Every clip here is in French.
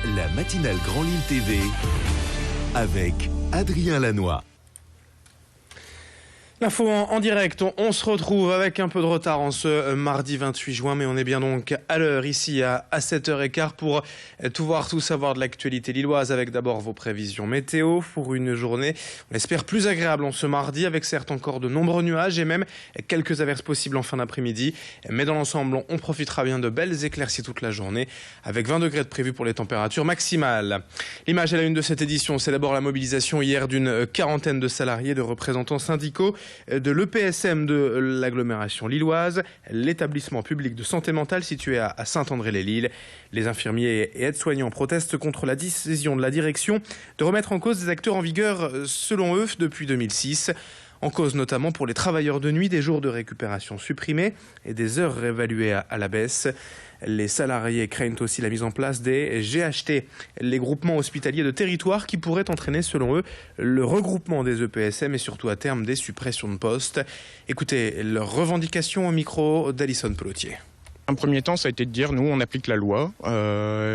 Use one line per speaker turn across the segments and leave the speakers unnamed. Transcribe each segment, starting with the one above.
La matinale Grand Lille TV avec Adrien Lanois.
L'info en direct, on se retrouve avec un peu de retard en ce mardi 28 juin, mais on est bien donc à l'heure ici à 7h15 pour tout voir, tout savoir de l'actualité lilloise avec d'abord vos prévisions météo pour une journée, on espère plus agréable en ce mardi avec certes encore de nombreux nuages et même quelques averses possibles en fin d'après-midi, mais dans l'ensemble on profitera bien de belles éclaircies toute la journée avec 20 degrés de prévu pour les températures maximales. L'image à la une de cette édition, c'est d'abord la mobilisation hier d'une quarantaine de salariés, de représentants syndicaux de l'EPSM de l'agglomération lilloise, l'établissement public de santé mentale situé à Saint-André-les-Lilles. Les infirmiers et aides-soignants protestent contre la décision de la direction de remettre en cause des acteurs en vigueur, selon eux, depuis 2006. En cause notamment pour les travailleurs de nuit, des jours de récupération supprimés et des heures réévaluées à la baisse. Les salariés craignent aussi la mise en place des GHT, les groupements hospitaliers de territoire qui pourraient entraîner, selon eux, le regroupement des EPSM et surtout à terme des suppressions de postes. Écoutez leurs revendications au micro d'Alison Pelotier.
Un premier temps, ça a été de dire, nous, on applique la loi,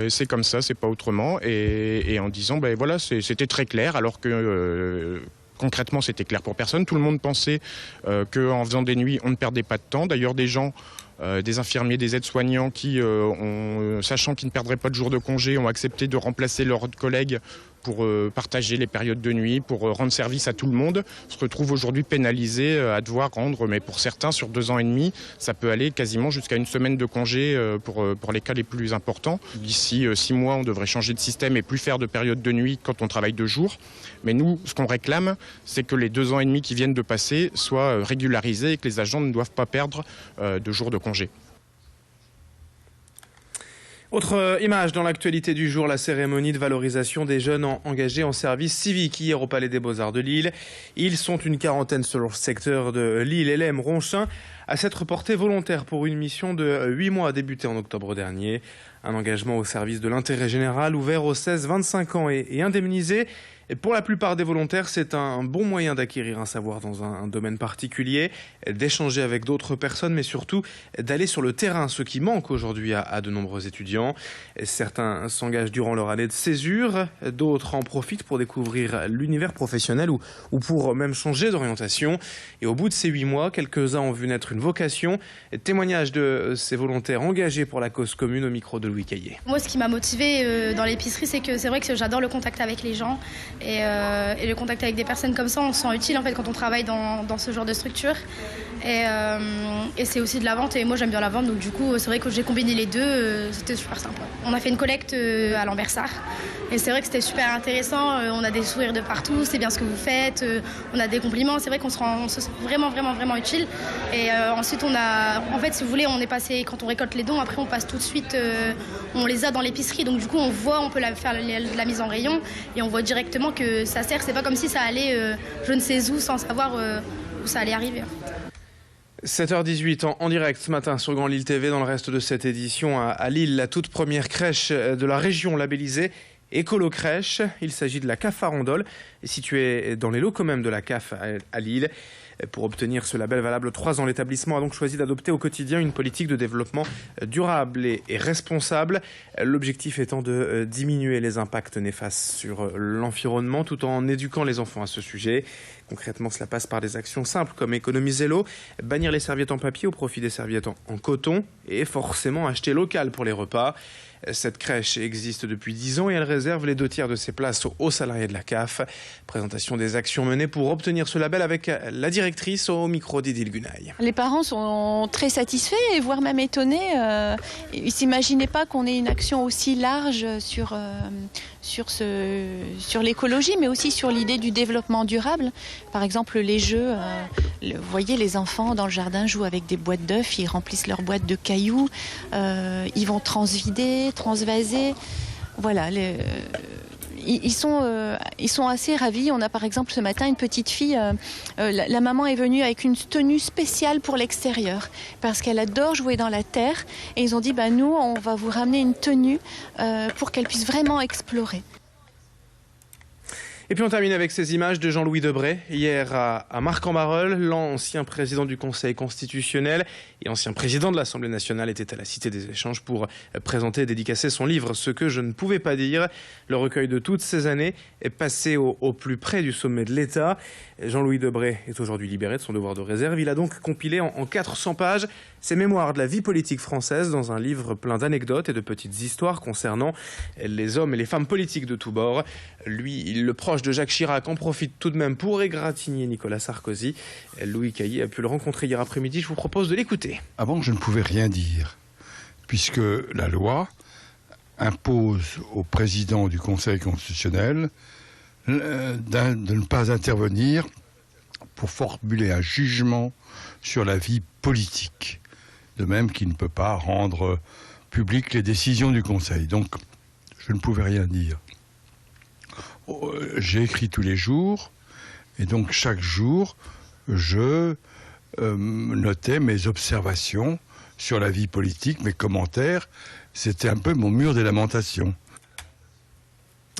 c'est comme ça, c'est pas autrement, et en disant, ben voilà, c'était très clair, alors que concrètement, c'était clair pour personne. Tout le monde pensait qu'en faisant des nuits, on ne perdait pas de temps. D'ailleurs, des gens, des infirmiers, des aides-soignants qui, sachant qu'ils ne perdraient pas de jours de congé, ont accepté de remplacer leurs collègues pour partager les périodes de nuit, pour rendre service à tout le monde, se retrouvent aujourd'hui pénalisés à devoir rendre, mais pour certains, sur 2 ans et demi, ça peut aller quasiment jusqu'à 1 semaine de congé pour les cas les plus importants. D'ici 6 mois, on devrait changer de système et plus faire de périodes de nuit quand on travaille 2 jours. Mais nous, ce qu'on réclame, c'est que les 2 ans et demi qui viennent de passer soient régularisés et que les agents ne doivent pas perdre de jours de congé.
Autre image dans l'actualité du jour, la cérémonie de valorisation des jeunes engagés en service civique hier au Palais des Beaux-Arts de Lille. Ils sont une quarantaine selon le secteur de Lille, Hélène, Ronchin, à s'être portés volontaires pour une mission de 8 mois débutée en octobre dernier. Un engagement au service de l'intérêt général ouvert aux 16-25 ans et indemnisé. Et pour la plupart des volontaires, c'est un bon moyen d'acquérir un savoir dans un domaine particulier, d'échanger avec d'autres personnes, mais surtout d'aller sur le terrain, ce qui manque aujourd'hui à de nombreux étudiants. Certains s'engagent durant leur année de césure, d'autres en profitent pour découvrir l'univers professionnel ou pour même changer d'orientation. Et au bout de ces 8 mois, quelques-uns ont vu naître une vocation. Témoignage de ces volontaires engagés pour la cause commune au micro de Louis Caillé.
Moi, ce qui m'a motivée dans l'épicerie, c'est vrai que j'adore le contact avec les gens. Et le contact avec des personnes comme ça, on se sent utile en fait quand on travaille dans ce genre de structure. Et c'est aussi de la vente et moi j'aime bien la vente, donc du coup c'est vrai que j'ai combiné les deux, c'était super sympa. On a fait une collecte à Lambersart et c'est vrai que c'était super intéressant, on a des sourires de partout, c'est bien ce que vous faites, on a des compliments, c'est vrai qu'on se sent vraiment utile. Et ensuite on a, en fait si vous voulez, on est passé, quand on récolte les dons, après on passe tout de suite, on les a dans l'épicerie, donc du coup on voit, on peut faire la mise en rayon et on voit directement que ça sert, c'est pas comme si ça allait je ne sais où sans savoir où ça allait arriver.
7h18 en direct ce matin sur Grand Lille TV. Dans le reste de cette édition à Lille, la toute première crèche de la région labellisée Écolo Crèche. Il s'agit de la CAF Farandole, située dans les locaux même de la CAF à Lille. Pour obtenir ce label valable 3 ans, l'établissement a donc choisi d'adopter au quotidien une politique de développement durable et responsable. L'objectif étant de diminuer les impacts néfastes sur l'environnement tout en éduquant les enfants à ce sujet. Concrètement, cela passe par des actions simples comme économiser l'eau, bannir les serviettes en papier au profit des serviettes en coton et forcément acheter local pour les repas. Cette crèche existe depuis 10 ans et elle réserve les 2/3 de ses places aux salariés de la CAF. Présentation des actions menées pour obtenir ce label avec la directrice au micro d'Idil Gunaï.
Les parents sont très satisfaits et voire même étonnés. Ils ne s'imaginaient pas qu'on ait une action aussi large sur l'écologie, mais aussi sur l'idée du développement durable. Par exemple, les jeux, vous voyez, les enfants dans le jardin jouent avec des boîtes d'œufs, ils remplissent leurs boîtes de cailloux, ils vont transvider, transvaser. Voilà, ils sont assez ravis. On a par exemple ce matin une petite fille, la maman est venue avec une tenue spéciale pour l'extérieur parce qu'elle adore jouer dans la terre et ils ont dit nous on va vous ramener une tenue pour qu'elle puisse vraiment explorer.
Et puis on termine avec ces images de Jean-Louis Debré, hier à Marcq-en-Barœul. L'ancien président du Conseil constitutionnel et ancien président de l'Assemblée nationale était à la Cité des Échanges pour présenter et dédicacer son livre « Ce que je ne pouvais pas dire ». Le recueil de toutes ces années est passé au plus près du sommet de l'État. Jean-Louis Debré est aujourd'hui libéré de son devoir de réserve. Il a donc compilé en 400 pages ses mémoires de la vie politique française dans un livre plein d'anecdotes et de petites histoires concernant les hommes et les femmes politiques de tous bords. Lui, le proche de Jacques Chirac, en profite tout de même pour égratigner Nicolas Sarkozy. Louis Caillé a pu le rencontrer hier après-midi. Je vous propose de l'écouter.
Avant, je ne pouvais rien dire, puisque la loi impose au président du Conseil constitutionnel de ne pas intervenir pour formuler un jugement sur la vie politique. De même qu'il ne peut pas rendre publiques les décisions du Conseil. Donc, je ne pouvais rien dire. J'ai écrit tous les jours, et donc chaque jour, je notais mes observations sur la vie politique, mes commentaires. C'était un peu mon mur des lamentations.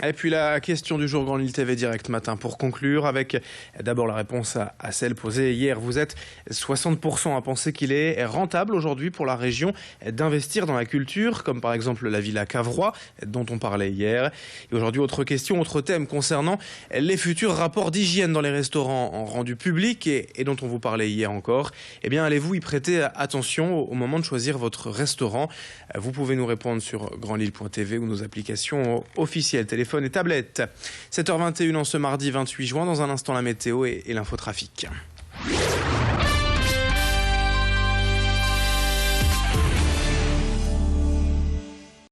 Et puis la question du jour Grand Lille TV Direct Matin pour conclure, avec d'abord la réponse à celle posée hier. Vous êtes 60% à penser qu'il est rentable aujourd'hui pour la région d'investir dans la culture, comme par exemple la Villa Cavrois dont on parlait hier. Et aujourd'hui, autre question, autre thème concernant les futurs rapports d'hygiène dans les restaurants rendus publics et dont on vous parlait hier encore. Eh bien, allez-vous y prêter attention au moment de choisir votre restaurant? Vous pouvez nous répondre sur grandlille.tv ou nos applications officielles, téléphone et tablette. 7h21 en ce mardi 28 juin. Dans un instant, la météo et l'infotrafic.